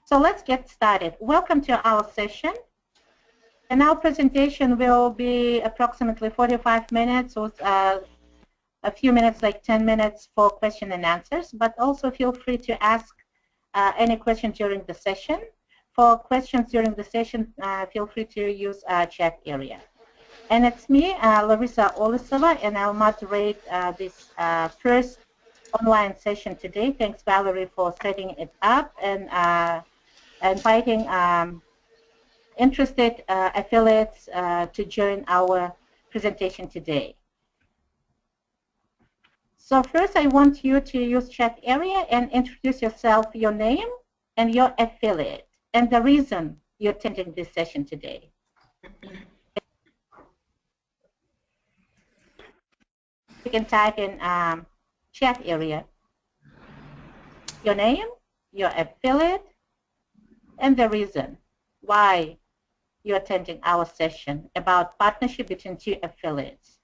So let's get started. Welcome to our session. And our presentation will be approximately 45 minutes with a few minutes, like 10 minutes for question and answers, but also feel free to ask any question during the session. For questions during the session, feel free to use chat area. And it's me, Larissa Olisova, and I'll moderate this first online session today. Thanks, Valerie, for setting it up and inviting interested affiliates to join our presentation today. So first, I want you to use chat area and introduce yourself, your name, and your affiliate, and the reason you're attending this session today. You can type in chat area your name, your affiliate, and the reason why you're attending our session about partnership between two affiliates.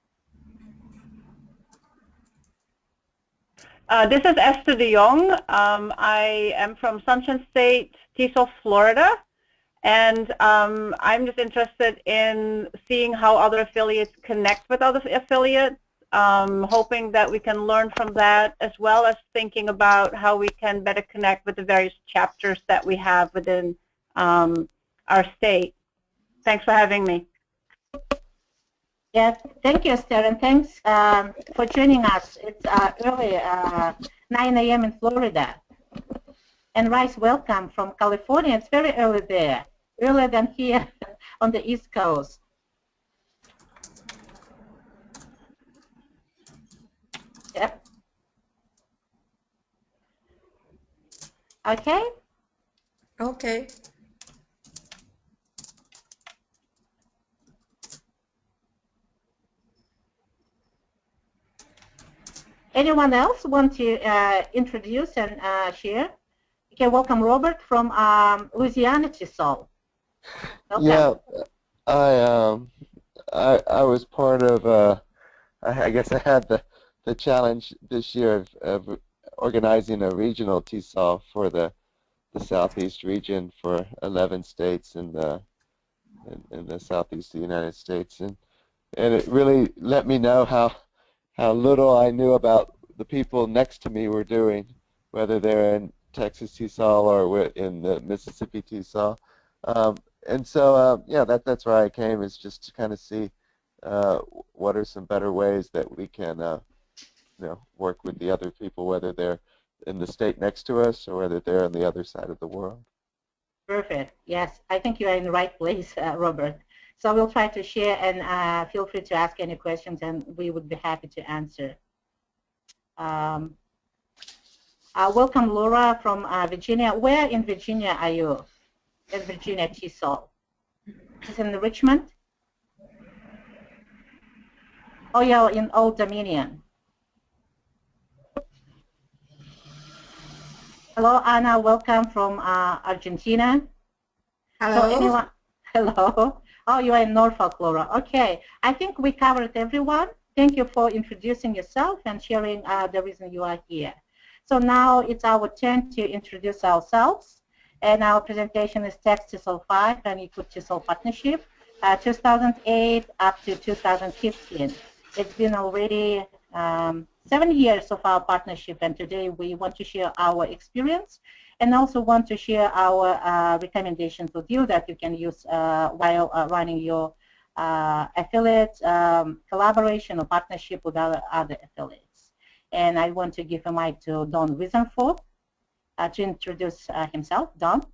This is Esther de Jong. I am from Sunshine State, TESOL, Florida, and I'm just interested in seeing how other affiliates connect with other affiliates, hoping that we can learn from that, as well as thinking about how we can better connect with the various chapters that we have within our state. Thanks for having me. Yes, thank you, Esther, and thanks for joining us. It's early, 9 a.m. in Florida. And Rice, welcome from California. It's very early there, earlier than here on the East Coast. Yep. Okay? Okay. Anyone else want to introduce and share? You can welcome Robert from Louisiana, TESOL. Welcome. Yeah, I was part of. I guess I had the challenge this year of organizing a regional TESOL for the Southeast region for 11 states in the Southeast of the United States, and it really let me know how little I knew about the people next to me were doing, whether they're in Texas TESOL or in the Mississippi TESOL. And so, yeah, that's why I came, is just to kind of see what are some better ways that we can work with the other people, whether they're in the state next to us or whether they're on the other side of the world. Perfect. Yes, I think you are in the right place, Robert. So we'll try to share, and feel free to ask any questions, and we would be happy to answer. Welcome, Laura from Virginia. Where in Virginia are you? In Virginia, TESOL. Is it in Richmond? Oh, you're in Old Dominion. Hello, Anna. Welcome from Argentina. Hello. So anyone? Hello. Oh, you are in Norfolk, Laura. Okay. I think we covered everyone. Thank you for introducing yourself and sharing the reason you are here. So now it's our turn to introduce ourselves. And our presentation is TESOL 5 and Equal TESOL Partnership, 2008 up to 2015. It's been already 7 years of our partnership, and today we want to share our experience and also want to share our recommendations with you that you can use while running your affiliate collaboration or partnership with other affiliates. And I want to give a mic to Don Wiesenfeld to introduce himself. Don?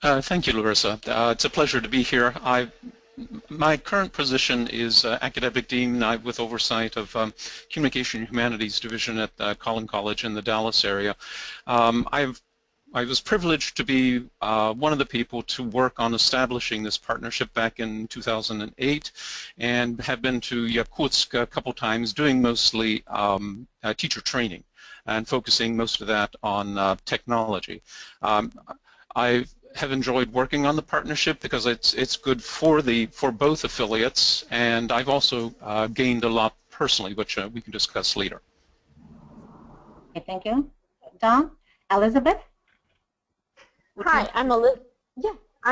Thank you, Larissa. It's a pleasure to be here. My current position is academic dean with oversight of Communication and Humanities Division at Collin College in the Dallas area. I was privileged to be one of the people to work on establishing this partnership back in 2008, and have been to Yakutsk a couple times doing mostly teacher training and focusing most of that on technology. I have enjoyed working on the partnership because it's good for both affiliates, and I've also gained a lot personally, which we can discuss later. Okay, thank you. Don? Elizabeth? Hi, I'm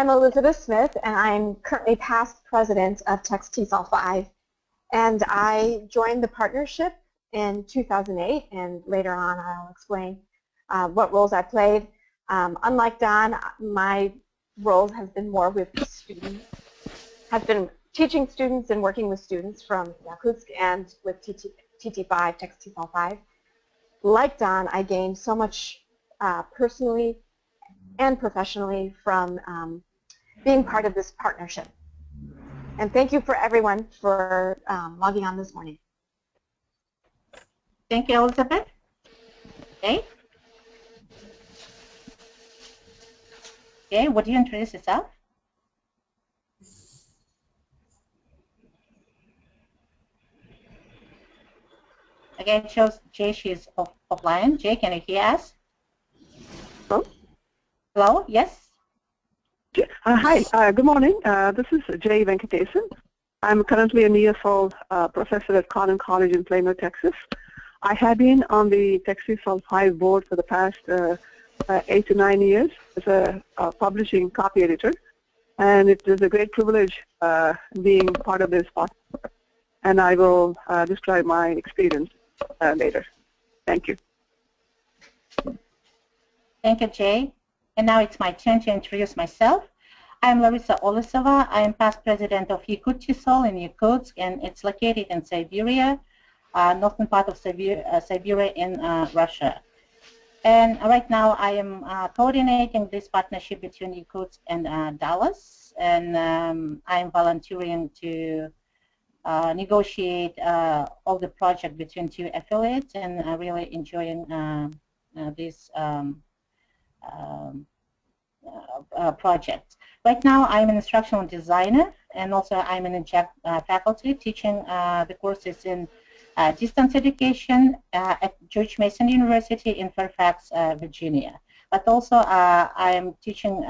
Elizabeth Smith, and I'm currently past president of TESOL 5. And I joined the partnership in 2008, and later on I'll explain what roles I played. Unlike Don, my roles have been more with students, have been teaching students and working with students from Yakutsk and with TT5, TESOL 5. Like Don, I gained so much personally and professionally from being part of this partnership. And thank you for everyone for logging on this morning. Thank you, Elizabeth. Okay. Okay, would you introduce yourself? Again, it shows Jay, she's offline. Jay, can you hear us? Hello? Hello, yes? Hi, good morning. This is Jay Venkatesan. I'm currently an ESOL professor at Collin College in Plano, Texas. I have been on the TESOL 5 board for the past 8 to 9 years as a publishing copy editor, and it is a great privilege being part of this podcast, and I will describe my experience later. Thank you. Thank you, Jay. And now it's my turn to introduce myself. I'm Larissa Olisova. I am past president of Yakut TESOL in Yakutsk, and it's located in Siberia, northern part of Siberia in Russia. And right now I am coordinating this partnership between Yakutsk and Dallas, and I'm volunteering to negotiate all the project between two affiliates, and really enjoying this project. Right now I'm an instructional designer, and also I'm an adjunct faculty teaching the courses in distance education at George Mason University in Fairfax, Virginia. But also I'm teaching,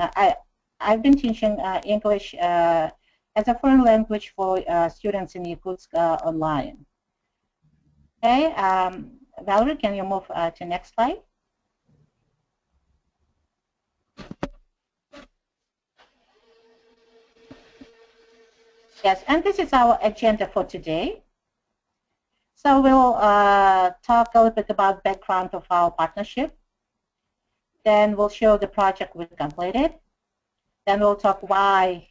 I've been teaching English as a foreign language for students in Yakutsk online. Okay, Valerie, can you move to next slide? Yes, and this is our agenda for today. So we'll talk a little bit about background of our partnership. Then we'll show the project we completed. Then we'll talk why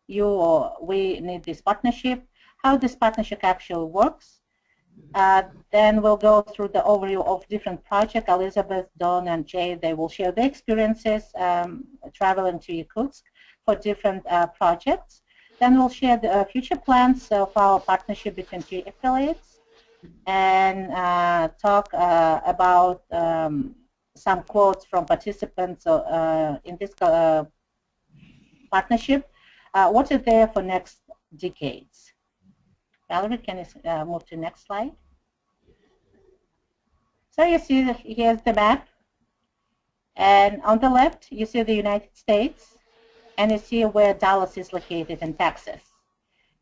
you or we need this partnership, how this partnership actually works. Then we'll go through the overview of different projects. Elizabeth, Dawn, and Jay, they will share their experiences traveling to Yakutsk for different projects. Then we'll share the future plans of our partnership between two affiliates, and talk about some quotes from participants in this partnership. What is there for next decades? Valerie, can you move to the next slide? So you see, here's the map, and on the left you see the United States, and you see where Dallas is located in Texas.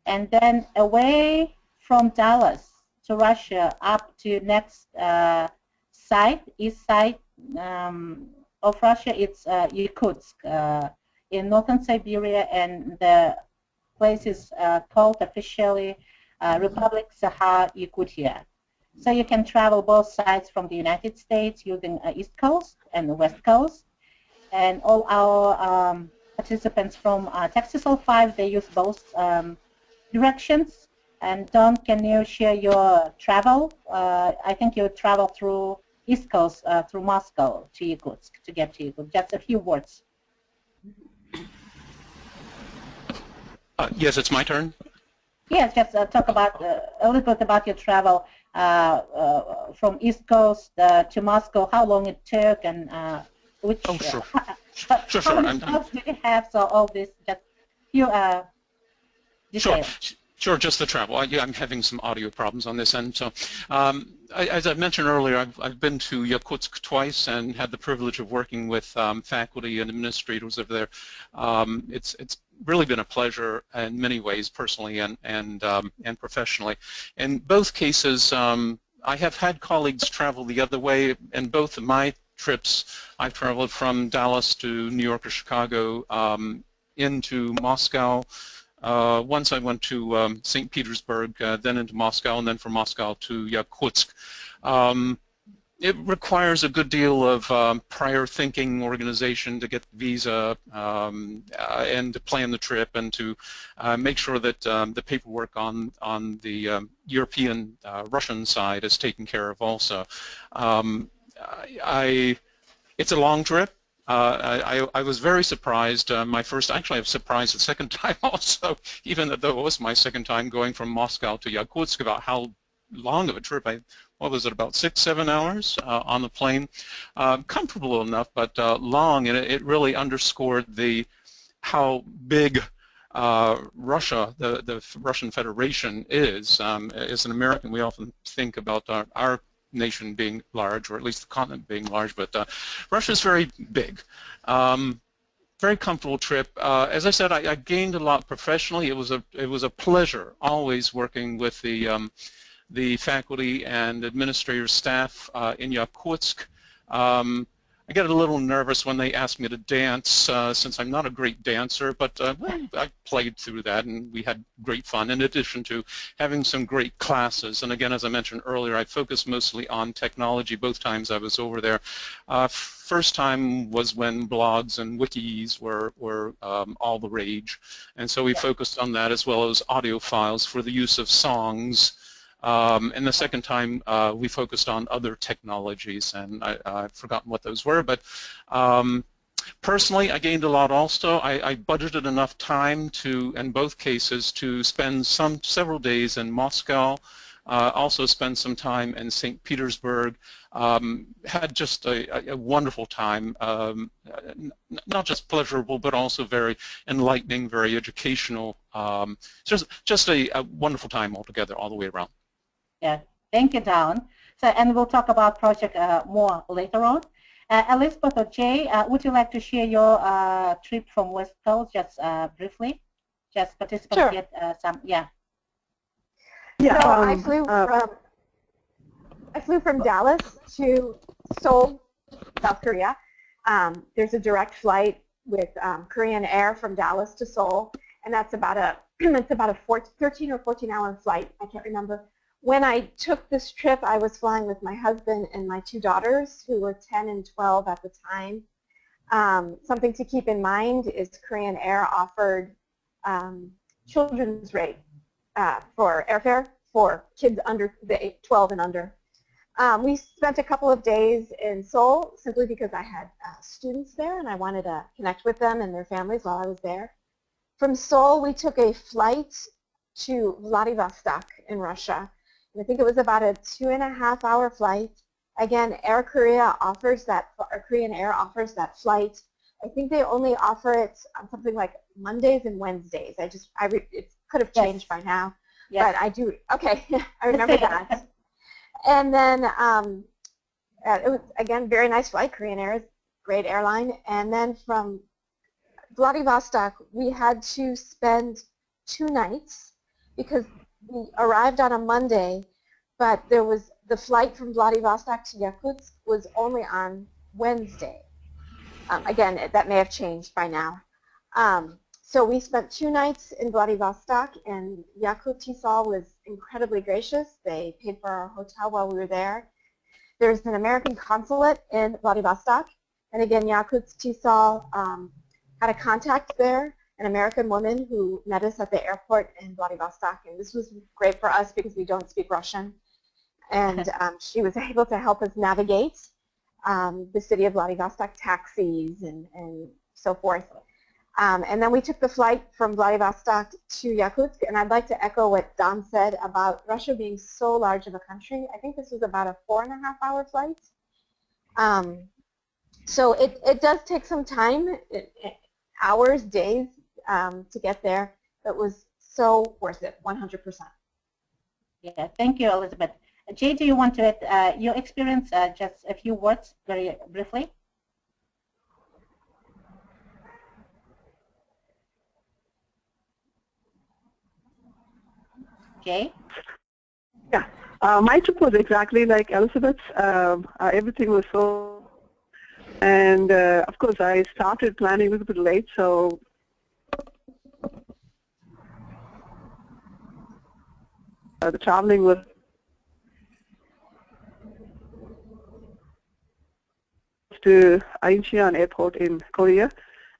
And then away from Dallas to Russia up to next side, east side of Russia, it's Yakutsk in northern Siberia, and the place is called officially Republic Sakha-Yakutia. So you can travel both sides from the United States using East Coast and the West Coast. And all our participants from TESOL 5, they use both directions. And Don, can you share your travel? I think you travel through East Coast, through Moscow to Yakutsk to get to Yakutsk. Just a few words. Yes, it's my turn. Yes, just talk about a little bit about your travel from East Coast to Moscow, how long it took, and which how many stops do you have? So all this, just few details. Sure, just the travel. I'm having some audio problems on this end. So, as I mentioned earlier, I've been to Yakutsk twice and had the privilege of working with faculty and administrators over there. It's really been a pleasure in many ways, personally and professionally. In both cases, I have had colleagues travel the other way. In both of my trips. I've traveled from Dallas to New York or Chicago, into Moscow. Once I went to St. Petersburg, then into Moscow, and then from Moscow to Yakutsk. It requires a good deal of prior thinking, organization to get the visa, and to plan the trip, and to make sure that the paperwork on the European Russian side is taken care of also. It's a long trip. I was very surprised. Actually I was surprised the second time also, even though it was my second time going from Moscow to Yakutsk, about how long of a trip. What was it, about 6-7 hours on the plane? Comfortable enough, but long, and it really underscored how big Russia, the Russian Federation is. As an American, we often think about our nation being large, or at least the continent being large, but Russia is very big. Very comfortable trip. As I said, I gained a lot professionally. It was a pleasure always working with the faculty and administrative staff in Yakutsk. I get a little nervous when they ask me to dance, since I'm not a great dancer, but well, I played through that, and we had great fun, in addition to having some great classes. And again, as I mentioned earlier, I focused mostly on technology both times I was over there. First time was when blogs and wikis were all the rage, and so we focused on that, as well as audio files for the use of songs. And the second time we focused on other technologies, and I've forgotten what those were, but personally I gained a lot also. I budgeted enough time in both cases, to spend several days in Moscow, also spend some time in St. Petersburg. Had just a wonderful time, not just pleasurable, but also very enlightening, very educational. Just a wonderful time altogether, all the way around. Yeah, thank you, Don. So, and we'll talk about project more later on. Elizabeth or Jay, would you like to share your trip from West Coast just briefly? Just participants Sure. get some, yeah. Yeah. So I flew from Dallas to Seoul, South Korea. There's a direct flight with Korean Air from Dallas to Seoul, and that's about a 13 or 14-hour flight. I can't remember. When I took this trip, I was flying with my husband and my two daughters, who were 10 and 12 at the time. Something to keep in mind is Korean Air offered children's rate for airfare for kids under the 12 and under. We spent a couple of days in Seoul simply because I had students there and I wanted to connect with them and their families while I was there. From Seoul, we took a flight to Vladivostok in Russia. I think it was about a 2.5-hour flight. Again, Korean Air offers that flight. I think they only offer it on something like Mondays and Wednesdays. It could have changed by now, but I do. Okay, I remember that. And then it was, again, very nice flight. Korean Air is a great airline. And then from Vladivostok, we had to spend 2 nights because we arrived on a Monday, but the flight from Vladivostok to Yakutsk was only on Wednesday. Again, that may have changed by now. So we spent 2 nights in Vladivostok, and Yakut TESOL was incredibly gracious. They paid for our hotel while we were there. There's an American consulate in Vladivostok, and again, Yakut TESOL had a contact there, an American woman who met us at the airport in Vladivostok, and this was great for us because we don't speak Russian, and she was able to help us navigate the city of Vladivostok, taxis and so forth. And then we took the flight from Vladivostok to Yakutsk, and I'd like to echo what Don said about Russia being so large of a country. I think this was about a 4.5-hour flight. So it does take some time, hours, days, to get there. It was so worth it, 100%. Yeah, thank you, Elizabeth. Jay, do you want to add your experience, just a few words, very briefly? Jay? Yeah, my trip was exactly like Elizabeth's. Everything was so And of course, I started planning a little bit late, so the traveling was to Incheon Airport in Korea,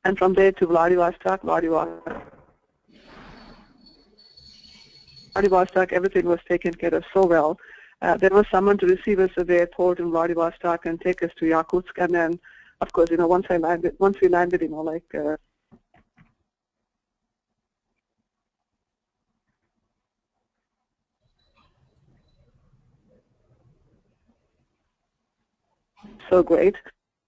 and from there to Vladivostok. Vladivostok, everything was taken care of so well. There was someone to receive us at the airport in Vladivostok and take us to Yakutsk, and then, of course, once we landed, so great.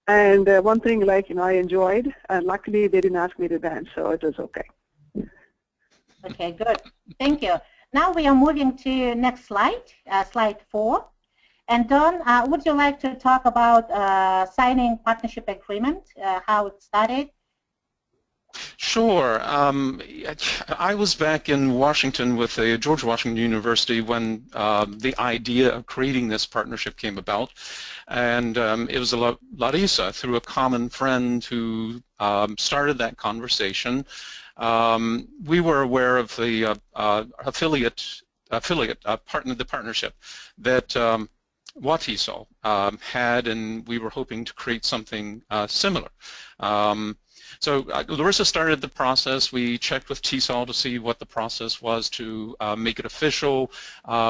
And one thing, I enjoyed, and luckily they didn't ask me to dance, so it was okay. Okay, good. Thank you. Now we are moving to next slide, slide 4. And Don, would you like to talk about signing partnership agreement, how it started? Sure. I was back in Washington with George Washington University when the idea of creating this partnership came about. And it was Larissa, through a common friend, who started that conversation. We were aware of the the partnership that TESOL had, and we were hoping to create something similar. So Larissa started the process. We checked with TESOL to see what the process was to make it official,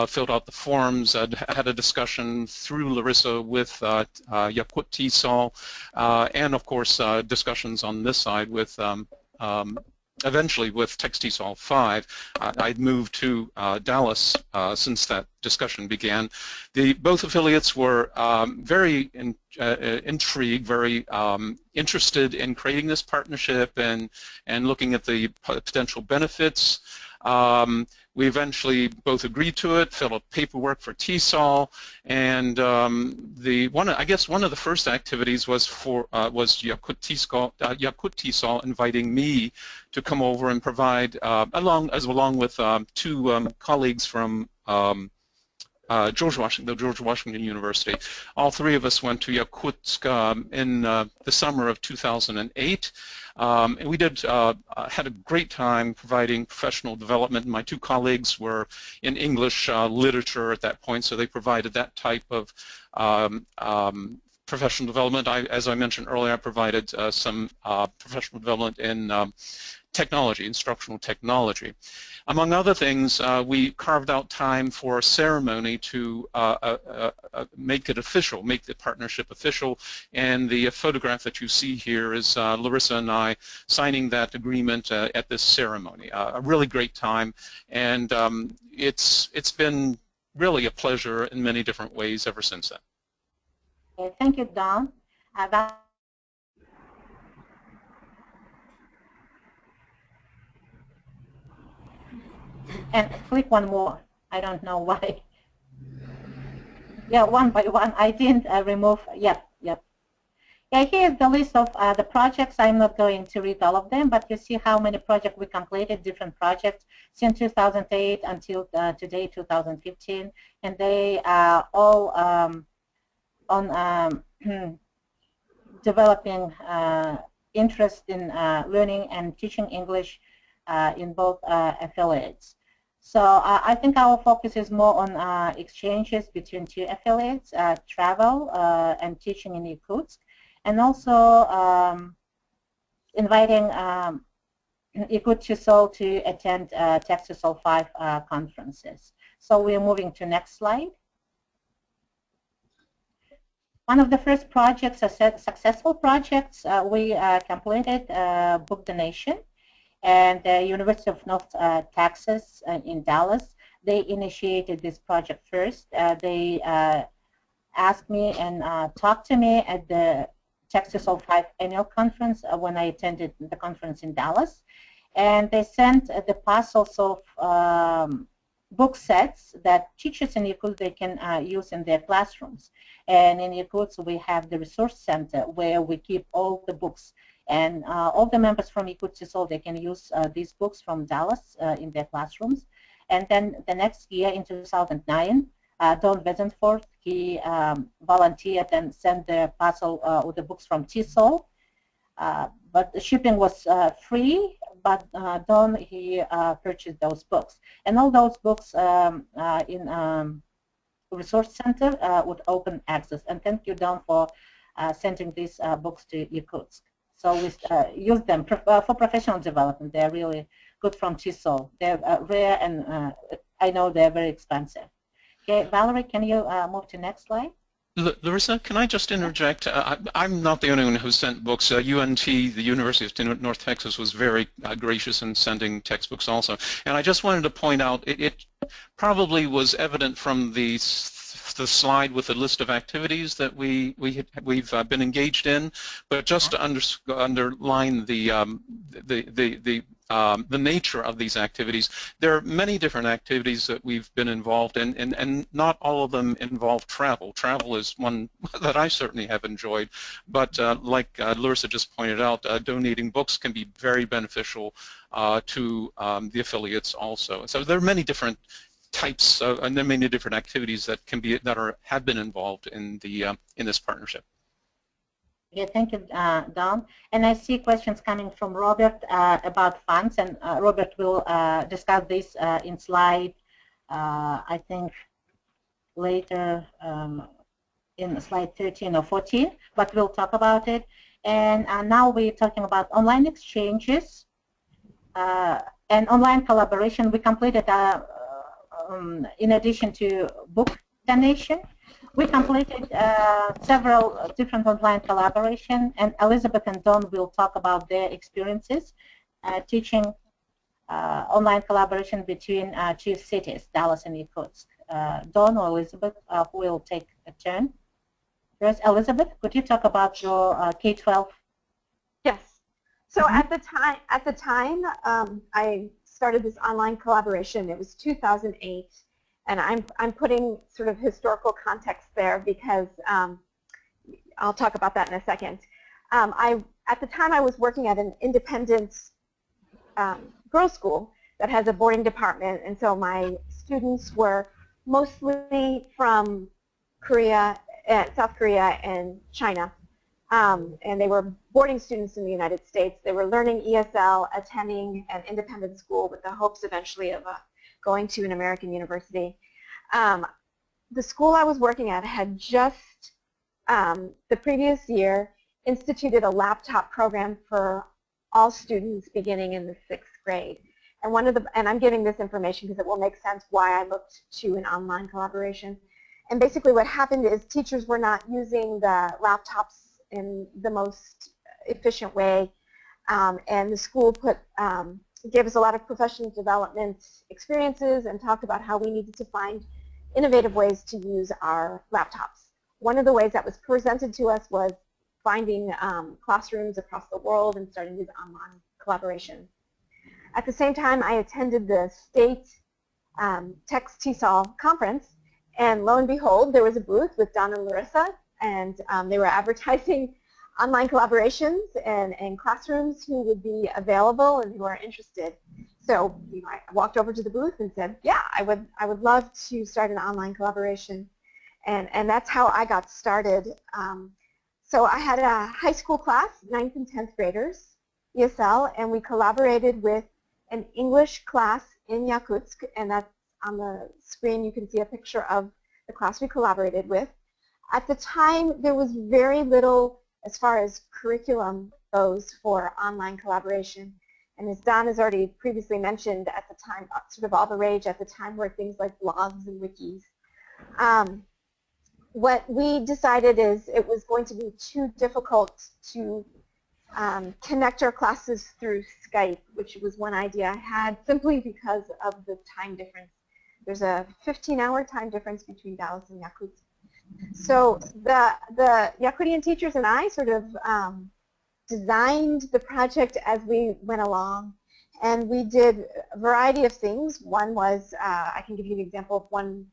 filled out the forms, had a discussion through Larissa with Yakut TESOL, and of course discussions on this side with eventually with TESOL 5. I'd moved to Dallas since that discussion began. Both affiliates were very intrigued, very interested in creating this partnership and looking at the potential benefits. We eventually both agreed to it, filled out paperwork for TESOL, and I guess one of the first activities was Yakut TESOL inviting me to come over and provide, along with two colleagues from George Washington University. All three of us went to Yakutsk in the summer of 2008. And we had a great time providing professional development. My two colleagues were in English literature at that point, so they provided that type of professional development. As I mentioned earlier, I provided some professional development in technology, instructional technology. Among other things, we carved out time for a ceremony to make it official, make the partnership official, and the photograph that you see here is Larissa and I signing that agreement at this ceremony. A really great time, and it's been really a pleasure in many different ways ever since then. Okay, thank you, Don. And click one more. I don't know why. Yeah, one by one. I didn't remove. Yep. Yeah, here's the list of the projects. I'm not going to read all of them, but you see how many projects we completed, different projects since 2008 until today, 2015, and they are all on developing interest in learning and teaching English in both affiliates. So I think our focus is more on exchanges between two affiliates, travel and teaching in Yakutsk, and also inviting Yakut TESOL to attend TESOL 5 conferences. So we're moving to next slide. One of the first projects, successful projects, we completed book donation. And the University of North Texas in Dallas, they initiated this project first. They asked me and talked to me at the TESOL 5 annual conference when I attended the conference in Dallas. And they sent the parcels of book sets that teachers in Yakutsk they can use in their classrooms. And in Yakutsk we have the resource center where we keep all the books. And all the members from Yakut TESOL, they can use these books from Dallas in their classrooms. And then the next year, in 2009, Don Wesenfort. He volunteered and sent the parcel with the books from TESOL. But the shipping was free, but Don, he purchased those books. And all those books in Resource Center with open access. And thank you, Don, for sending these books to Yakutsk. So we use them for professional development. They're really good from TESOL. They're rare, and I know they're very expensive. Okay, Valerie, can you move to next slide? Larissa, can I just interject? I'm not the only one who sent books. UNT, the University of North Texas, was very gracious in sending textbooks also. And I just wanted to point out, it probably was evident from the slide with the list of activities that we've been engaged in, but just to underline the nature of these activities, there are many different activities that we've been involved in, and not all of them involve travel. Travel is one that I certainly have enjoyed, but like Larissa just pointed out, donating books can be very beneficial to the affiliates also. So there are many different types and there are many different activities that have been involved in this partnership. Yeah, thank you, Don. And I see questions coming from Robert about funds, and Robert will discuss this in slide, I think, later in slide 13 or 14, but we'll talk about it. And now we're talking about online exchanges and online collaboration. We completed, in addition to book donation, we completed several different online collaboration, and Elizabeth and Don will talk about their experiences teaching online collaboration between two cities, Dallas and Yakutsk. Don or Elizabeth, who will take a turn? First, Elizabeth, could you talk about your K-12? Yes. So at the time I started this online collaboration. It was 2008. And I'm putting sort of historical context there because I'll talk about that in a second. At the time I was working at an independent girls' school that has a boarding department, and so my students were mostly from South Korea and China, and they were boarding students in the United States. They were learning ESL, attending an independent school with the hopes eventually of going to an American university. The school I was working at had just the previous year instituted a laptop program for all students beginning in the 6th grade. And I'm giving this information because it will make sense why I looked to an online collaboration. And basically what happened is teachers were not using the laptops in the most efficient way, and the school gave us a lot of professional development experiences and talked about how we needed to find innovative ways to use our laptops. One of the ways that was presented to us was finding classrooms across the world and starting these online collaboration. At the same time, I attended the state Text TESOL conference, and lo and behold, there was a booth with Don and Larissa, and they were advertising online collaborations and classrooms who would be available and who are interested. So I walked over to the booth and said, yeah, I would love to start an online collaboration. And that's how I got started. So I had a high school class, 9th and 10th graders, ESL, and we collaborated with an English class in Yakutsk, and that's on the screen. You can see a picture of the class we collaborated with. At the time, there was very little as far as curriculum goes for online collaboration. And as Don has already previously mentioned, at the time, sort of all the rage at the time were things like blogs and wikis. What we decided is it was going to be too difficult to connect our classes through Skype, which was one idea I had simply because of the time difference. There's a 15-hour time difference between Dallas and Yakutsk. So the Yakutian teachers and I sort of designed the project as we went along, and we did a variety of things. One was, I can give you an example of one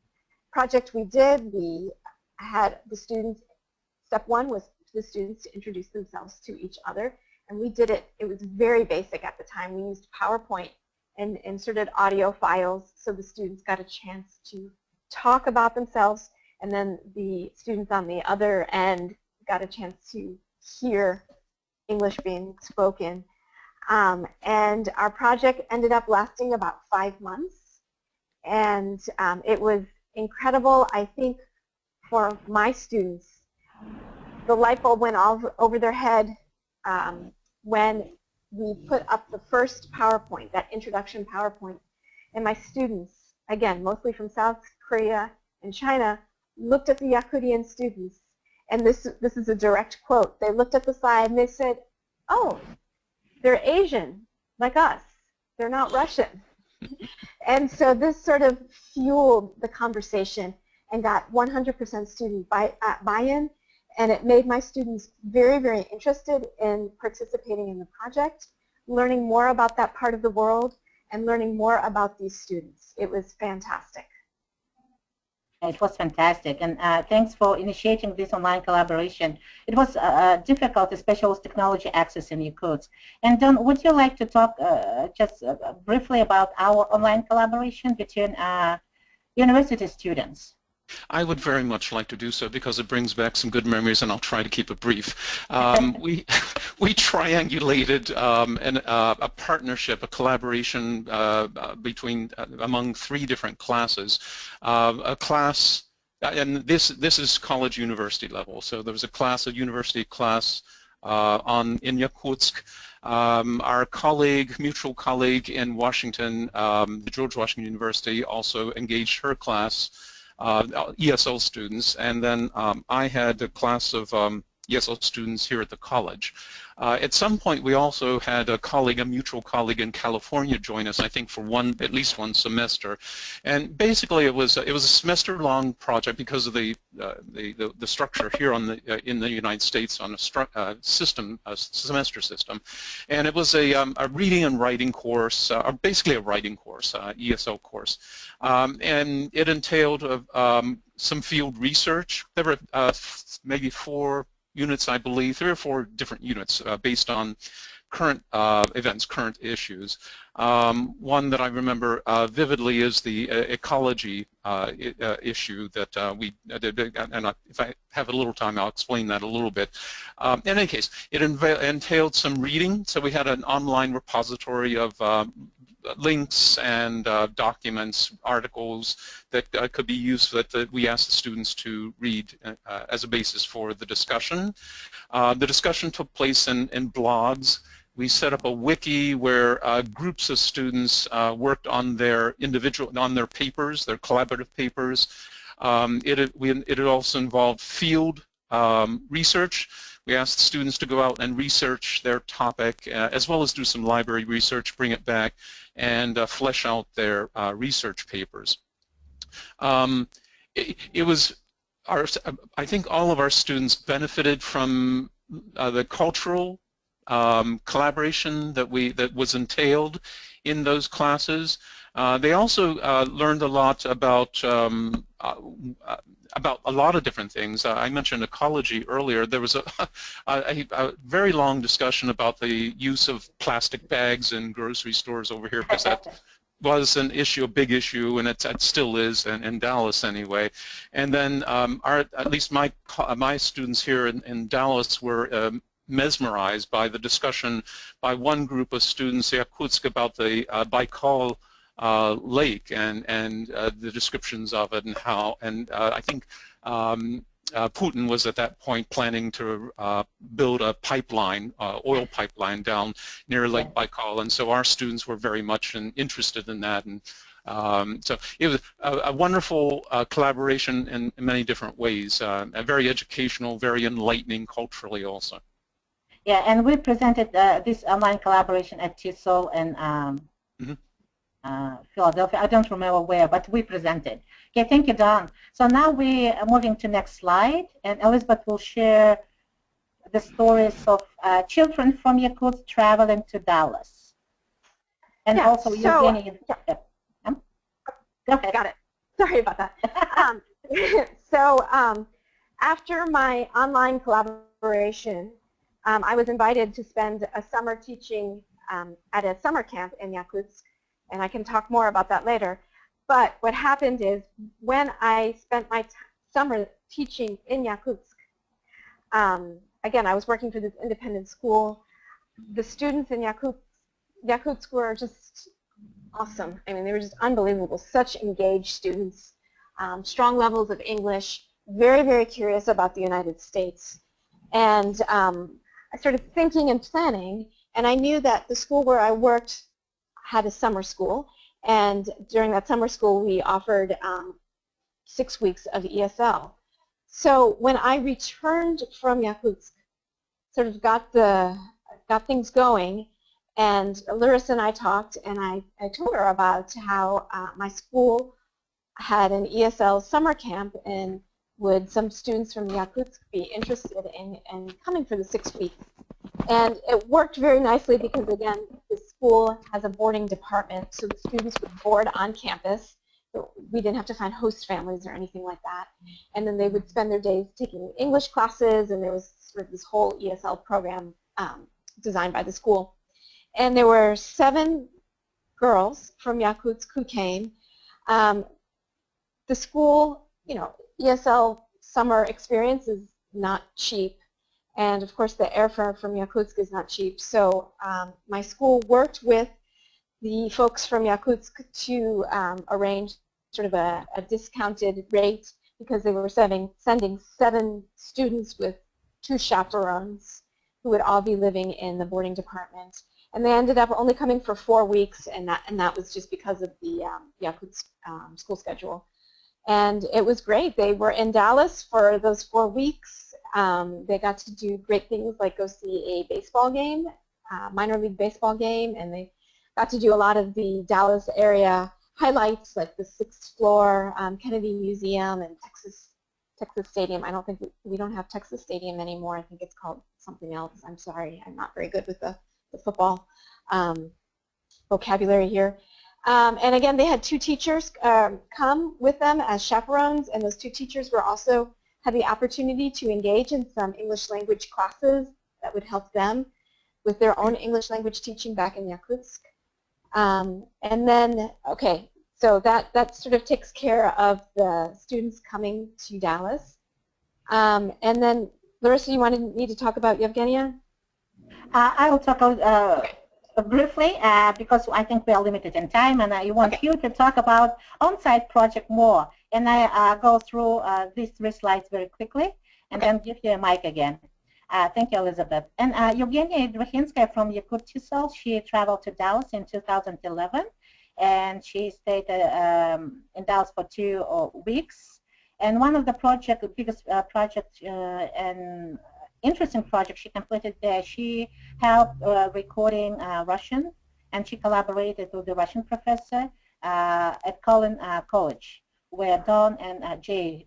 project we did. We had the students, step one was for the students to introduce themselves to each other, and we did it. It was very basic at the time. We used PowerPoint and inserted audio files so the students got a chance to talk about themselves, and then the students on the other end got a chance to hear English being spoken. And our project ended up lasting about 5 months, and it was incredible. I think for my students, the light bulb went all over their head when we put up the first PowerPoint, that introduction PowerPoint, and my students, again, mostly from South Korea and China, looked at the Yakutian students, and this is a direct quote. They looked at the slide and they said, "Oh, they're Asian, like us. They're not Russian." And so this sort of fueled the conversation and got 100% student buy-in, and it made my students very, very interested in participating in the project, learning more about that part of the world, and learning more about these students. It was fantastic. It was fantastic, and thanks for initiating this online collaboration. It was difficult, especially with technology access in Yakutsk. And Don, would you like to talk just briefly about our online collaboration between university students? I would very much like to do so because it brings back some good memories, and I'll try to keep it brief. We triangulated a partnership, a collaboration between among 3 different classes. A class, and this is college university level. So there was a class, a university class in Yakutsk. Our colleague, mutual colleague in Washington, the George Washington University, also engaged her class. ESL students, and then I had a class of ESL students here at the college. At some point, we also had a colleague, a mutual colleague in California, join us. I think for at least one semester, and basically it was a semester-long project because of the structure here in the United States on a semester system, and it was a reading and writing course, or basically a writing course, ESL course, and it entailed some field research. There were maybe 4 units, I believe, 3 or 4 different units based on current events, current issues. One that I remember vividly is the ecology issue that we did, and if I have a little time, I'll explain that a little bit. In any case, it entailed some reading, so we had an online repository of links and documents, articles that could be used that we asked the students to read as a basis for the discussion. The discussion took place in blogs. We set up a wiki where groups of students worked on their papers, their collaborative papers. It also involved field research. We asked students to go out and research their topic, as well as do some library research, bring it back, and flesh out their research papers. It was I think all of our students benefited from the cultural collaboration that was entailed in those classes. They also learned a lot about a lot of different things. I mentioned ecology earlier. There was a very long discussion about the use of plastic bags in grocery stores over here, because that was an issue, a big issue, and it still is in Dallas anyway. And then at least my students here in Dallas were mesmerized by the discussion by one group of students, Yakutsk, about the Baikal lake and the descriptions of it and how, and I think Putin was at that point planning to build a pipeline, oil pipeline down near Lake Baikal, and so our students were very much interested in that, and so it was a wonderful collaboration in many different ways, very educational, very enlightening culturally also. Yeah, and we presented this online collaboration at TESOL in Philadelphia. I don't remember where, but we presented. Okay, thank you, Don. So now we are moving to next slide, and Elizabeth will share the stories of children from Yakutsk traveling to Dallas. And also Eugenia. Yeah. Go ahead. Got it. Sorry about that. After my online collaboration, I was invited to spend a summer teaching at a summer camp in Yakutsk, and I can talk more about that later. But what happened is when I spent my summer teaching in Yakutsk, again, I was working for this independent school. The students in Yakutsk were just awesome. I mean, they were just unbelievable. Such engaged students, strong levels of English, very, very curious about the United States. And I started thinking and planning, and I knew that the school where I worked had a summer school. And during that summer school, we offered 6 weeks of ESL. So when I returned from Yakutsk, sort of got things going, and Larissa and I talked, and I told her about how my school had an ESL summer camp, and would some students from Yakutsk be interested in coming for the 6 weeks. And it worked very nicely because, again, the school has a boarding department, so the students would board on campus. So we didn't have to find host families or anything like that. And then they would spend their days taking English classes, and there was sort of this whole ESL program designed by the school. And there were 7 girls from Yakutsk who came. The school, you know, ESL summer experience is not cheap. And of course, the airfare from Yakutsk is not cheap. So my school worked with the folks from Yakutsk to arrange sort of a discounted rate, because they were sending 7 students with 2 chaperones who would all be living in the boarding department. And they ended up only coming for 4 weeks, and that was just because of the Yakutsk school schedule. And it was great. They were in Dallas for those 4 weeks. They got to do great things like go see a baseball game, minor league baseball game, and they got to do a lot of the Dallas area highlights, like the 6th floor Kennedy Museum and Texas Stadium. I don't think we don't have Texas Stadium anymore. I think it's called something else. I'm sorry, I'm not very good with the football vocabulary here. And again, they had 2 teachers come with them as chaperones, and those 2 teachers were also had the opportunity to engage in some English language classes that would help them with their own English language teaching back in Yakutsk. And then, okay, so that sort of takes care of the students coming to Dallas. And then, Larissa, you wanted me to talk about Yevgenia? I will talk briefly because I think we are limited in time, and I want you to talk about on-site project more. And I go through these 3 slides very quickly, and then give you a mic again. Thank you, Elizabeth. And Yevgenia Idrohinskaya from Yakut TESOL, she traveled to Dallas in 2011, and she stayed in Dallas for 2 weeks. And one of the biggest project and interesting project she completed there, she helped recording Russian, and she collaborated with the Russian professor at Collin College, where Don and Jay,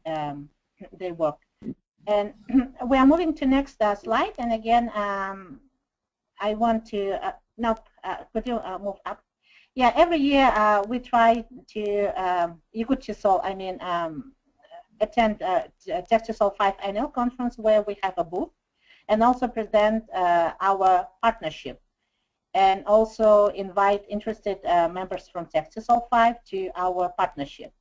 they work. And we are moving to next slide. And again, I want to, could you move up? Yeah, every year we try to, Yakut TESOL, I mean, attend TESOL 5 annual conference, where we have a booth, and also present our partnership, and also invite interested members from TESOL 5 to our partnership.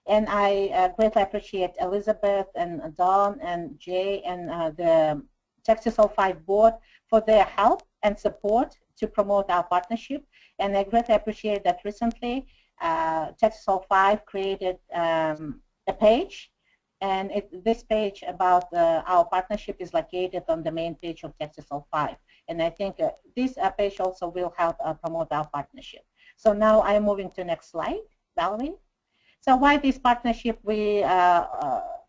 And I greatly appreciate Elizabeth and Dawn and Jay and the TESOL 5 board for their help and support to promote our partnership. And I greatly appreciate that recently TESOL 5 created a page, and this page about our partnership is located on the main page of TESOL 5. And I think this page also will help promote our partnership. So now I'm moving to next slide, Valerie. So why this partnership we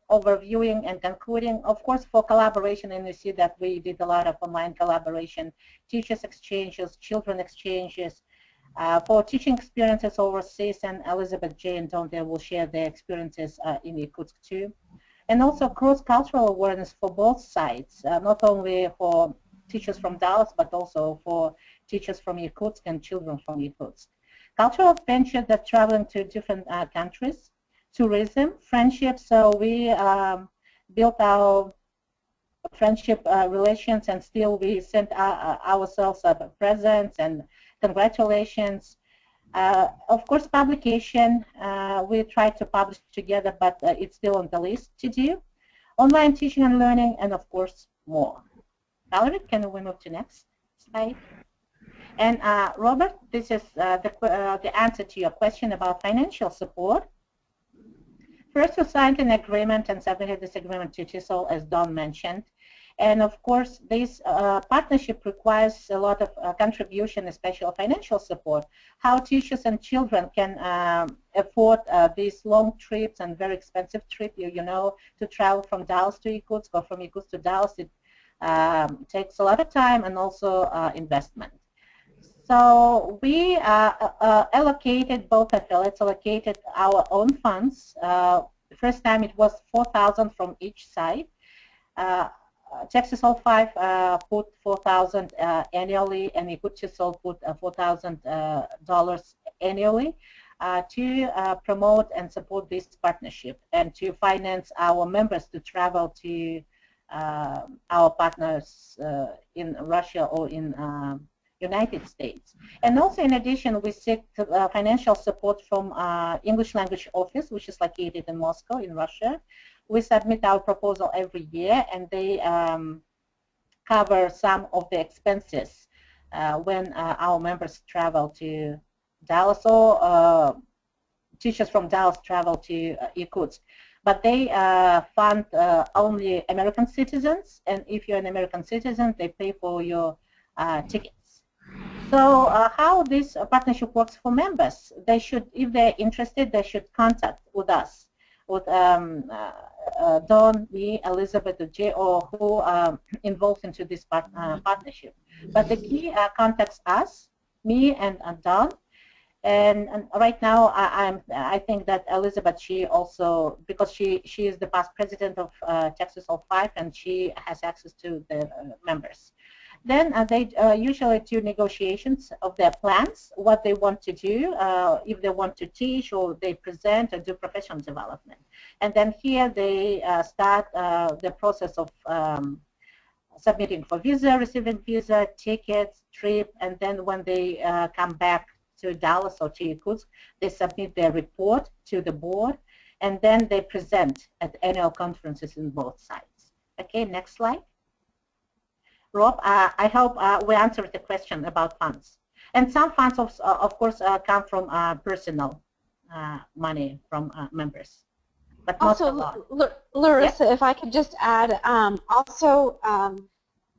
overviewing and concluding? Of course, for collaboration, and you see that we did a lot of online collaboration, teachers exchanges, children exchanges, for teaching experiences overseas, and Elizabeth, Jay, and Don, they will share their experiences in Yakutsk too. And also cross-cultural awareness for both sides, not only for teachers from Dallas, but also for teachers from Yakutsk and children from Yakutsk. Cultural adventure that traveling to different countries, tourism, friendship. So we built our friendship relations, and still we sent ourselves presents and congratulations. Of course, publication, we try to publish together, but it's still on the list to do. Online teaching and learning, and of course, more. Valerie, can we move to next slide? And Robert, this is the answer to your question about financial support. First, we signed an agreement and submitted this agreement to TESOL, as Don mentioned. And of course, this partnership requires a lot of contribution, especially financial support. How teachers and children can afford these long trips and very expensive trip, you know, to travel from Dallas to Irkutsk or from Irkutsk to Dallas. It takes a lot of time and also investment. So we allocated, both affiliates allocated our own funds. First time it was 4,000 from each side. TESOL 5 put 4,000 annually, and TESOL put $4,000 annually to promote and support this partnership and to finance our members to travel to our partners in Russia or in United States. And also, in addition, we seek financial support from English language office, which is located in Moscow, in Russia. We submit our proposal every year, and they cover some of the expenses when our members travel to Dallas, or teachers from Dallas travel to Irkutsk. But they fund only American citizens, and if you're an American citizen, they pay for your tickets. So how this partnership works for members? They should, if they're interested, they should contact with us, with Don, me, Elizabeth, or Jay, or who involved into this partnership. But the key contacts us, me and Don. And right now, I think that Elizabeth, she also, because she is the past president of TESOL 5, and she has access to the members. Then they usually do negotiations of their plans, what they want to do, if they want to teach or they present or do professional development. And then here they start the process of submitting for visa, receiving visa, tickets, trip, and then when they come back to Dallas or to Irkutsk, they submit their report to the board, and then they present at annual conferences in both sides. Okay, next slide. Rob, I hope we answered the question about funds. And some funds, of course, come from personal money from members. But also, Larissa, yeah? If I could just add, also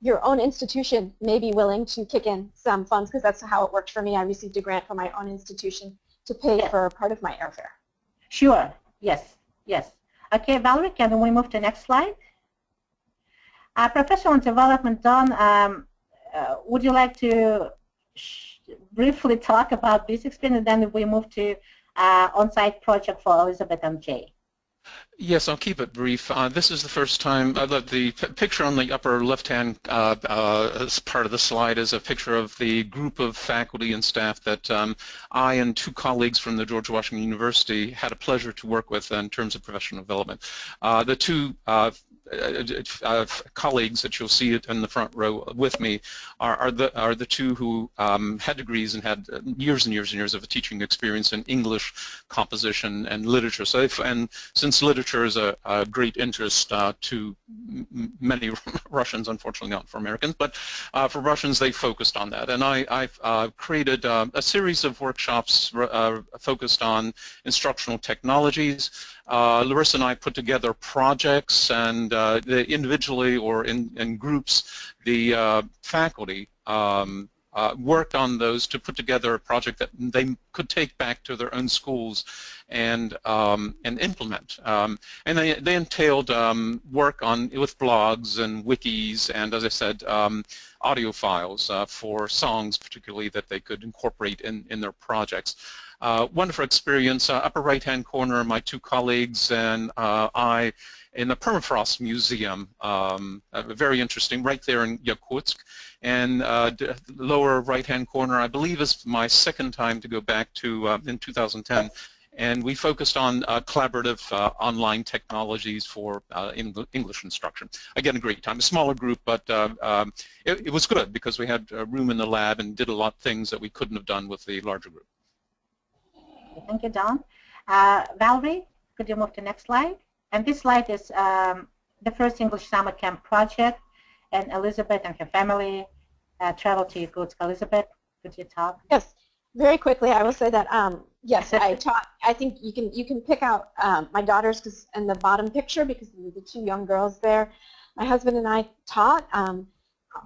your own institution may be willing to kick in some funds, because that's how it worked for me. I received a grant from my own institution to pay for part of my airfare. Sure, yes, yes. Okay, Valerie, can we move to the next slide? Professional development, Don, would you like to briefly talk about this experience, and then we move to on-site project for Elizabeth and Jay? Yes, I'll keep it brief. This is the first time. The picture on the upper left-hand part of the slide is a picture of the group of faculty and staff that I and two colleagues from the George Washington University had a pleasure to work with in terms of professional development. The two colleagues that you'll see in the front row with me are the two who had degrees and had years and years and years of teaching experience in English composition and literature. So and since literature is a great interest to many Russians, unfortunately not for Americans, but for Russians they focused on that. And I've created a series of workshops focused on instructional technologies. Larissa and I put together projects, and individually or in groups, the faculty worked on those to put together a project that they could take back to their own schools and implement. And they entailed work with blogs and wikis, and as I said, audio files for songs particularly that they could incorporate in their projects. Wonderful experience. Upper right-hand corner, my two colleagues and I in the Permafrost Museum, very interesting, right there in Yakutsk. And lower right-hand corner, I believe, is my second time to go back to in 2010. And we focused on collaborative online technologies for English instruction. Again, a great time. A smaller group, but it was good because we had room in the lab and did a lot of things that we couldn't have done with the larger group. Thank you, Dawn. Valerie, could you move to the next slide? And this slide is the first English summer camp project, and Elizabeth and her family traveled to Yakutsk. Elizabeth, could you talk? Yes, very quickly, I will say that yes, I taught. I think you can pick out my daughters in the bottom picture because the two young girls there. My husband and I taught.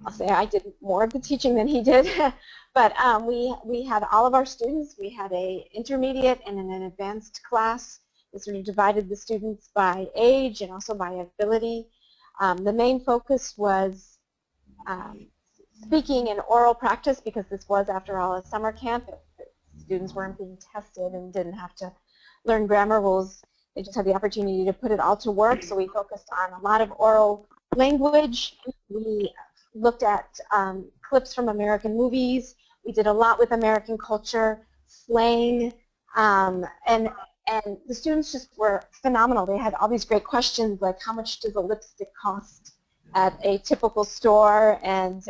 I'll say I did more of the teaching than he did, but we had all of our students. We had a intermediate and an advanced class. We sort of divided the students by age and also by ability. The main focus was speaking and oral practice because this was, after all, a summer camp. Students weren't being tested and didn't have to learn grammar rules. They just had the opportunity to put it all to work. So we focused on a lot of oral language. We looked at clips from American movies. We did a lot with American culture, slang, and the students just were phenomenal. They had all these great questions like, how much does a lipstick cost at a typical store? And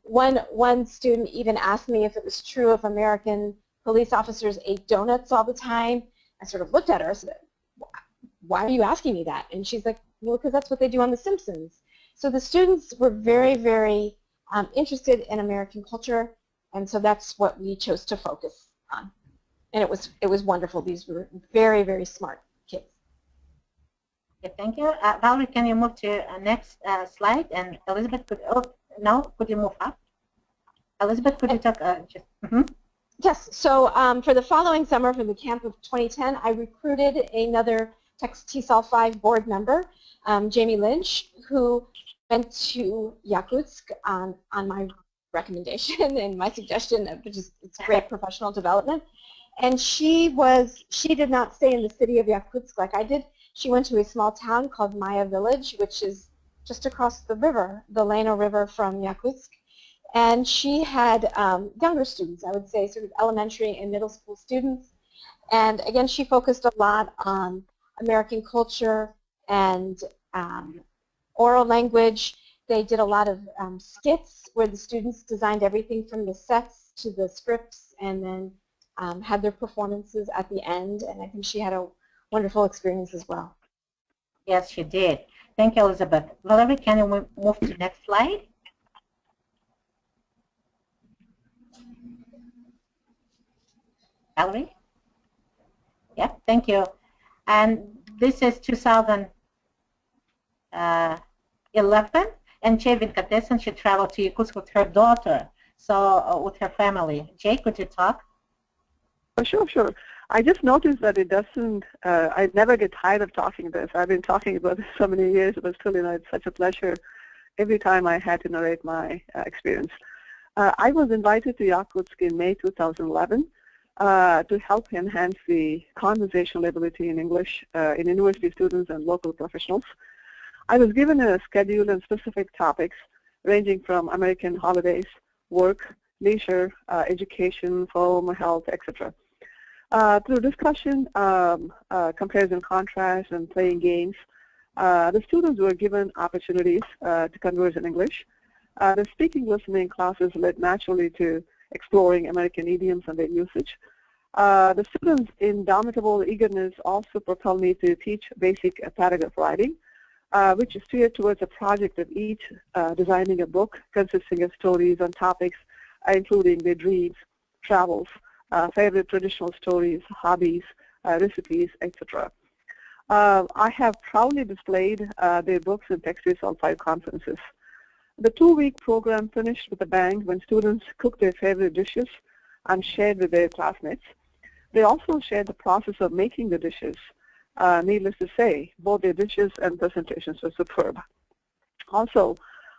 one student even asked me if it was true if American police officers ate donuts all the time. I sort of looked at her and said, why are you asking me that? And she's like, well, because that's what they do on The Simpsons. So the students were very, very interested in American culture, and so that's what we chose to focus on. And it was wonderful. These were very, very smart kids. Okay, thank you. Valerie, can you move to next slide? And Elizabeth, could you move up? Elizabeth, could you talk? Yes. So for the following summer, for the camp of 2010, I recruited another TESOL 5 board member, Jamie Lynch, who went to Yakutsk on my recommendation and my suggestion, which is it's great professional development. And she did not stay in the city of Yakutsk like I did. She went to a small town called Maya Village, which is just across the river, the Leno River from Yakutsk. And she had younger students, I would say, sort of elementary and middle school students. And again, she focused a lot on American culture and oral language. They did a lot of skits where the students designed everything from the sets to the scripts and then had their performances at the end. And I think she had a wonderful experience as well. Yes, she did. Thank you, Elizabeth. Valerie, can you move to the next slide? Valerie? Yeah, thank you. And this is 2011, and Jay Venkatesan, she traveled to Yakutsk with her daughter, so with her family. Jay, could you talk? Oh, sure. I just noticed that it doesn't, I never get tired of talking this. I've been talking about this so many years, but still, it's such a pleasure every time I had to narrate my experience. I was invited to Yakutsk in May 2011 to help enhance the conversational ability in English in university students and local professionals. I was given a schedule and specific topics ranging from American holidays, work, leisure, education, home, health, etc. Through discussion, comparison, contrast, and playing games, the students were given opportunities to converse in English. The speaking listening classes led naturally to exploring American idioms and their usage. The students' indomitable eagerness also propelled me to teach basic paragraph writing, which is steered towards a project of each designing a book consisting of stories on topics including their dreams, travels, favorite traditional stories, hobbies, recipes, etc. I have proudly displayed their books in TESOL 5 conferences. The 2-week program finished with a bang when students cooked their favorite dishes and shared with their classmates. They also shared the process of making the dishes. Needless to say, both their dishes and presentations were superb. Also,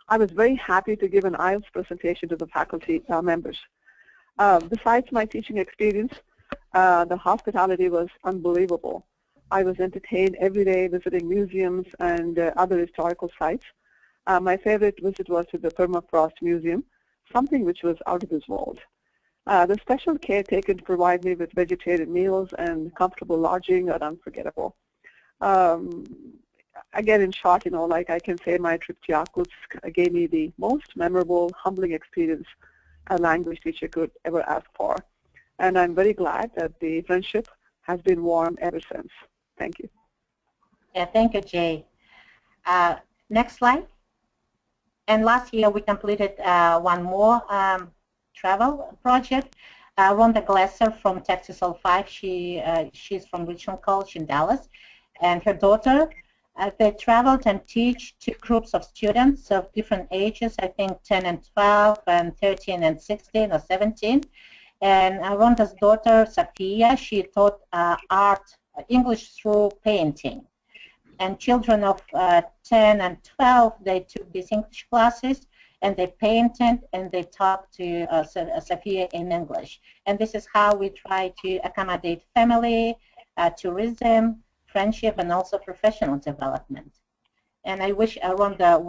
I was very happy to give an IELTS presentation to the faculty members. Besides my teaching experience, the hospitality was unbelievable. I was entertained every day visiting museums and other historical sites. My favorite visit was to the Permafrost Museum, something which was out of this world. The special care taken to provide me with vegetarian meals and comfortable lodging are unforgettable. Again, in short, like I can say my trip to Yakutsk gave me the most memorable, humbling experience a language teacher could ever ask for. and I'm very glad that the friendship has been warm ever since. Thank you. Yeah, thank you, Jay. Next slide. And last year we completed one more travel project. Rhonda Glasser from TESOL 5, she's from Regional College in Dallas, and her daughter, they traveled and teach two groups of students of different ages, I think 10 and 12 and 13 and 16 or 17. And Rhonda's daughter, Sophia, she taught art, English through painting. And children of 10 and 12, they took these English classes and they painted and they talked to Sophia in English. And this is how we try to accommodate family, tourism, friendship, and also professional development. And I wish Rhonda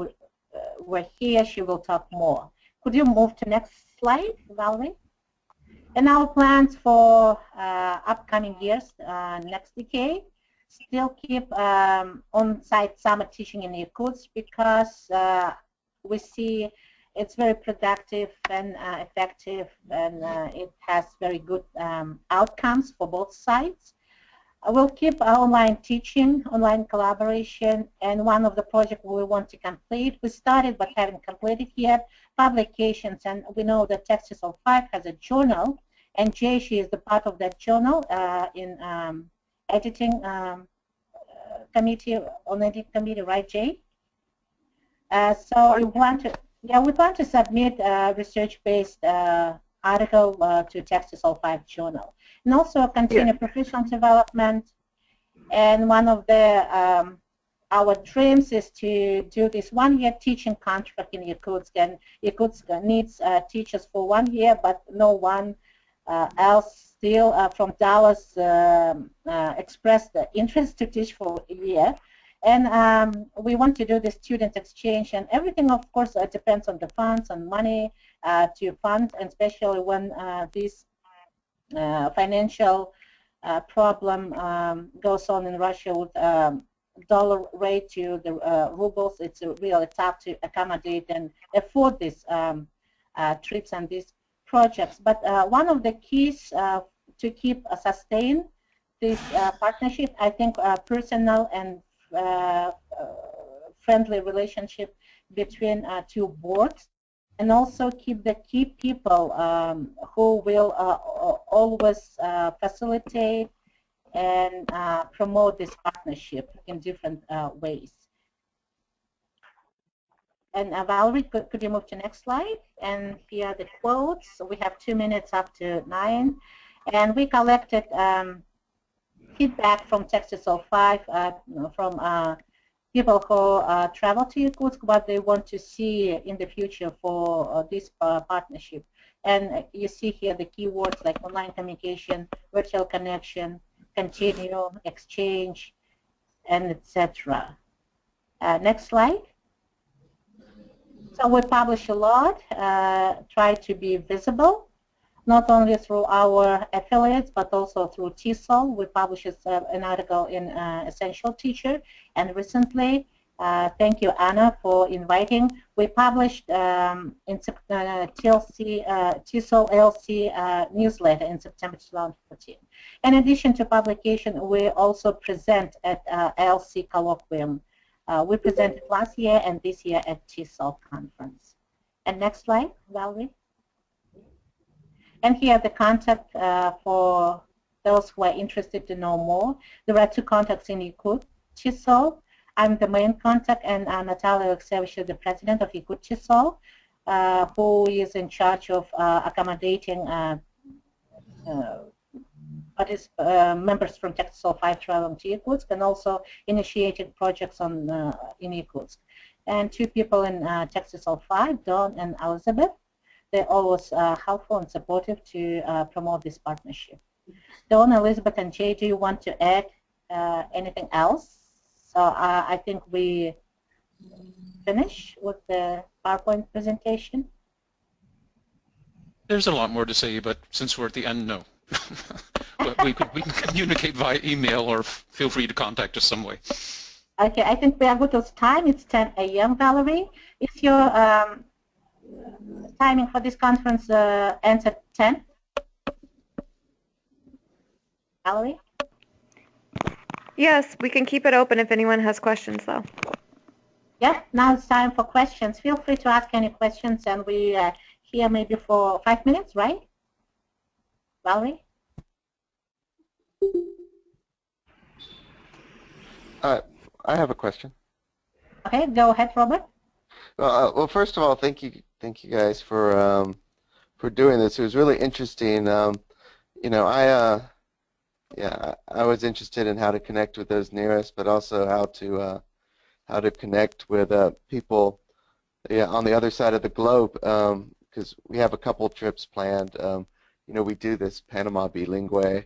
were here. She will talk more. Could you move to next slide, Valerie? And our plans for upcoming years, next decade, still keep on-site summer teaching in Yakutsk because we see it's very productive and effective, and it has very good outcomes for both sides. We'll keep online teaching, online collaboration, and one of the projects we want to complete, we started but haven't completed yet, publications, and we know that TESOL 5 has a journal, and Jay, she is the part of that journal in editing committee, on editing committee, right, Jay? So we want to submit a research-based article to TESOL 5 journal, and also continue professional development. And one of the our dreams is to do this one-year teaching contract in Yakutsk, and Yakutsk needs teachers for 1 year, but no one else still from Dallas expressed the interest to teach for a year. And we want to do the student exchange, and everything, of course, depends on the funds and money to fund, and especially when this financial problem goes on in Russia with dollar rate to the rubles. It's really tough to accommodate and afford these trips and these projects. But one of the keys to keep sustain this partnership, I think, personal and friendly relationship between two boards, and also keep the key people who will always facilitate and promote this partnership in different ways. And Valerie, could you move to next slide? And here are the quotes. We have 2 minutes up to 9, and we collected feedback from TESOL 5 from people who travel to Yakutsk, what they want to see in the future for this partnership. And you see here the keywords like online communication, virtual connection, continue, exchange, and etc. Next slide. So we publish a lot, try to be visible, not only through our affiliates, but also through TESOL. We published an article in Essential Teacher, and recently, thank you, Anna, for inviting. We published in TESOL LC newsletter in September 2014. In addition to publication, we also present at LC colloquium. We presented last year and this year at TESOL conference. And next slide, Valerie. And here the contact for those who are interested to know more. There are 2 contacts in Yakut TESOL. I'm the main contact, and Natalia Alexeyevich, the president of Yakut TESOL, who is in charge of accommodating members from TESOL 5 traveling to Yakutsk, and also initiating projects on in Yakutsk. And 2 people in TESOL 5, Dawn and Elizabeth. They're always helpful and supportive to promote this partnership. Dawn, Elizabeth, and Jay, do you want to add anything else? So I think we finish with the PowerPoint presentation. There's a lot more to say, but since we're at the end, no. But we can communicate via email, or feel free to contact us some way. Okay, I think we are good with time. It's 10 a.m., Valerie. If your timing for this conference ends at 10? Valerie? Yes, we can keep it open if anyone has questions, though. Yep, now it's time for questions. Feel free to ask any questions, and we here maybe for 5 minutes, right? Valerie? I have a question. Okay, go ahead, Robert. Well, first of all, thank you guys for doing this. It was really interesting. You know, I was interested in how to connect with those nearest, but also how to connect with people on the other side of the globe, because we have a couple trips planned. You know, we do this Panama Bilingüe,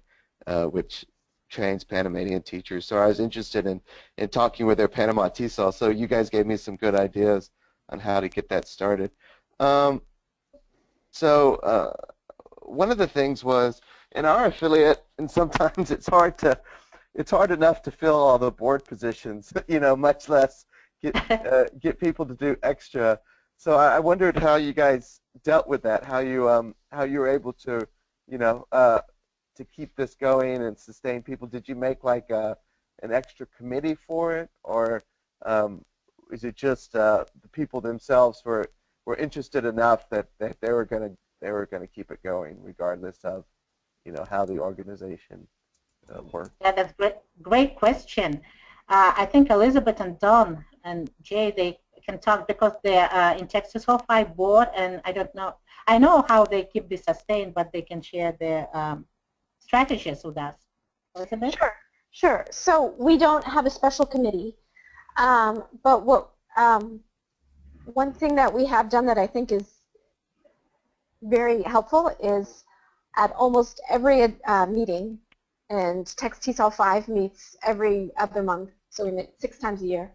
which trains Panamanian teachers. So I was interested in talking with their Panama TESOL. So you guys gave me some good ideas on how to get that started. One of the things was in our affiliate, and sometimes it's hard enough to fill all the board positions, you know, much less get people to do extra. So I wondered how you guys dealt with that, how you were able to, you know, to keep this going and sustain people. Did you make like an extra committee for it, or is it just the people themselves were interested enough that they were gonna keep it going regardless of, you know, how the organization worked? Yeah, that's great question. I think Elizabeth and Don and Jay, they can talk because they're in TESOL 5 board, and I know how they keep this sustained, but they can share their strategies with us. Elizabeth? Sure. So we don't have a special committee, but what one thing that we have done that I think is very helpful is at almost every meeting, and TESOL 5 meets every other month, so we meet 6 times a year.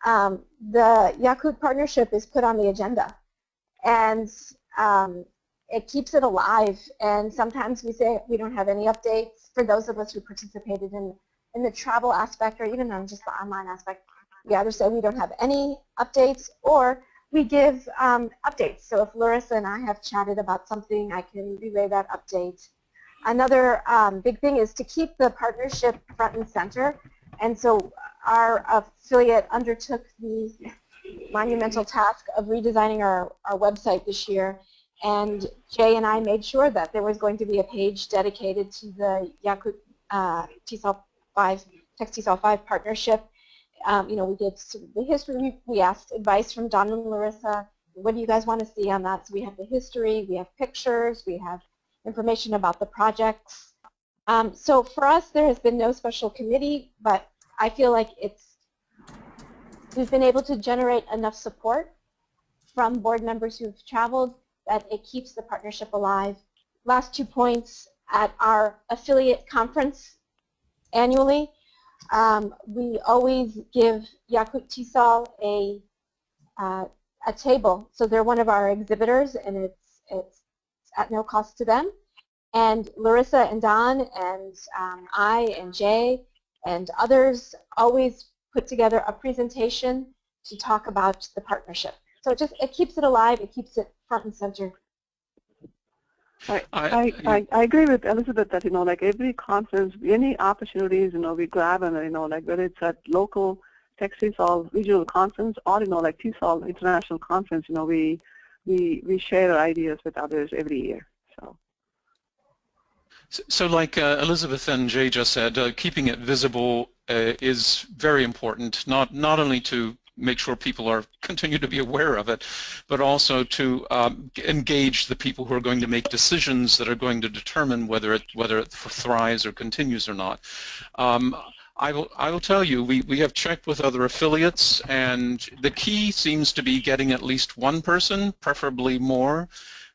The Yakut partnership is put on the agenda, and it keeps it alive. And sometimes we say we don't have any updates. For those of us who participated in the travel aspect, or even on just the online aspect, we either say we don't have any updates, or we give updates. So if Larissa and I have chatted about something, I can relay that update. Another big thing is to keep the partnership front and center. And so our affiliate undertook the monumental task of redesigning our website this year. And Jay and I made sure that there was going to be a page dedicated to the Yakut TESOL 5, TESOL 5 partnership. You know, we did the history. We asked advice from Don and Larissa. What do you guys want to see on that? So we have the history, we have pictures, we have information about the projects. So for us, there has been no special committee, but I feel like we've been able to generate enough support from board members who've traveled that it keeps the partnership alive. Last 2 points, at our affiliate conference annually, we always give Yakut TESOL a table. So they're one of our exhibitors, and it's at no cost to them. And Larissa and Don and I and Jay and others always put together a presentation to talk about the partnership. So it keeps it alive. It keeps it front and center. I agree with Elizabeth that, you know, like every conference, any opportunities, you know, we grab, and, you know, like whether it's at local TESOL regional conference or, you know, like TESOL international conference, you know, we share our ideas with others every year. So like Elizabeth and Jay just said, keeping it visible is very important, not only to make sure people continue to be aware of it, but also to engage the people who are going to make decisions that are going to determine whether it thrives or continues or not. I will tell you, we have checked with other affiliates, and the key seems to be getting at least one person, preferably more,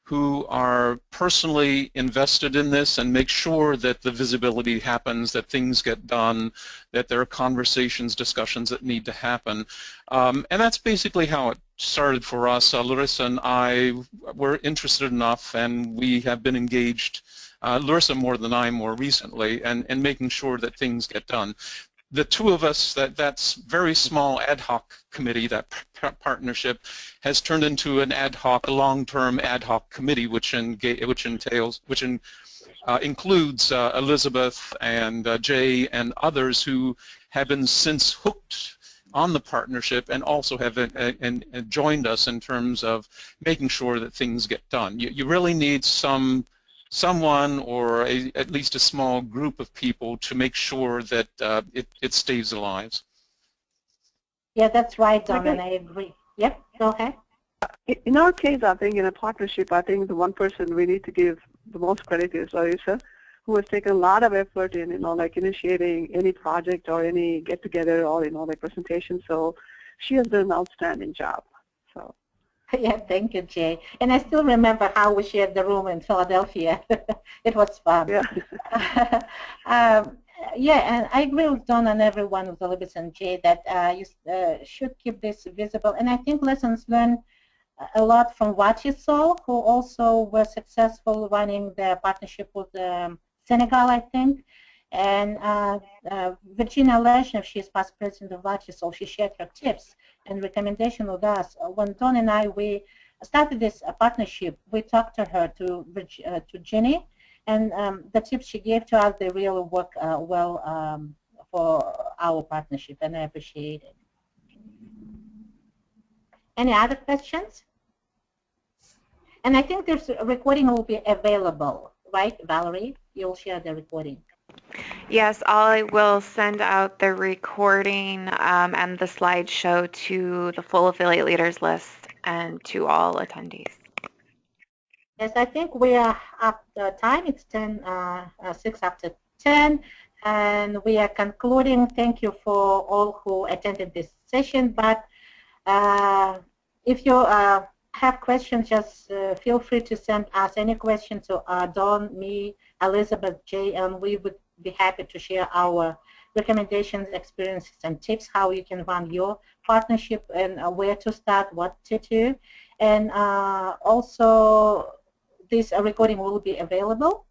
who are personally invested in this and make sure that the visibility happens, that things get done, that there are conversations, discussions that need to happen. And that's basically how it started for us. Larissa and I were interested enough, and we have been engaged, Larissa more than I more recently, and making sure that things get done. The two of us, that's very small ad hoc committee, that partnership, has turned into an ad hoc, long-term ad hoc committee, which includes Elizabeth and Jay and others who have been since hooked on the partnership and also have and joined us in terms of making sure that things get done. You really need someone or at least a small group of people to make sure that it stays alive. Yeah, that's right, Don, and I agree. Yep, go ahead. In our case, I think in a partnership, I think the one person we need to give the most credit is Larissa, who has taken a lot of effort in, like initiating any project or any get-together or, like presentation. So she has done an outstanding job. So. Yeah, thank you, Jay. And I still remember how we shared the room in Philadelphia. It was fun. Yeah. Yeah, and I agree with Don and everyone with Elizabeth and Jay that you should keep this visible. And I think lessons learned a lot from what you saw, who also were successful running the partnership with Senegal, I think. And Virginia Leshnev, she's past president of Vatisol, she shared her tips and recommendation with us. When Don and we started this partnership, we talked to her, to Ginny, and the tips she gave to us, they really work well for our partnership, and I appreciate it. Any other questions? And I think this recording will be available, right, Valerie? You'll share the recording. Yes, I will send out the recording and the slideshow to the full affiliate leaders list and to all attendees. Yes, I think we are up the time. It's 6 after 10, and we are concluding. Thank you for all who attended this session. But if you have questions, just feel free to send us any questions to Dawn, me, Elizabeth, Jay, and we would be happy to share our recommendations, experiences, and tips how you can run your partnership and where to start, what to do. And also, this recording will be available,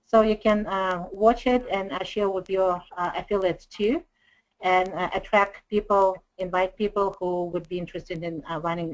so you can watch it and share with your affiliates too, and attract people, invite people who would be interested in running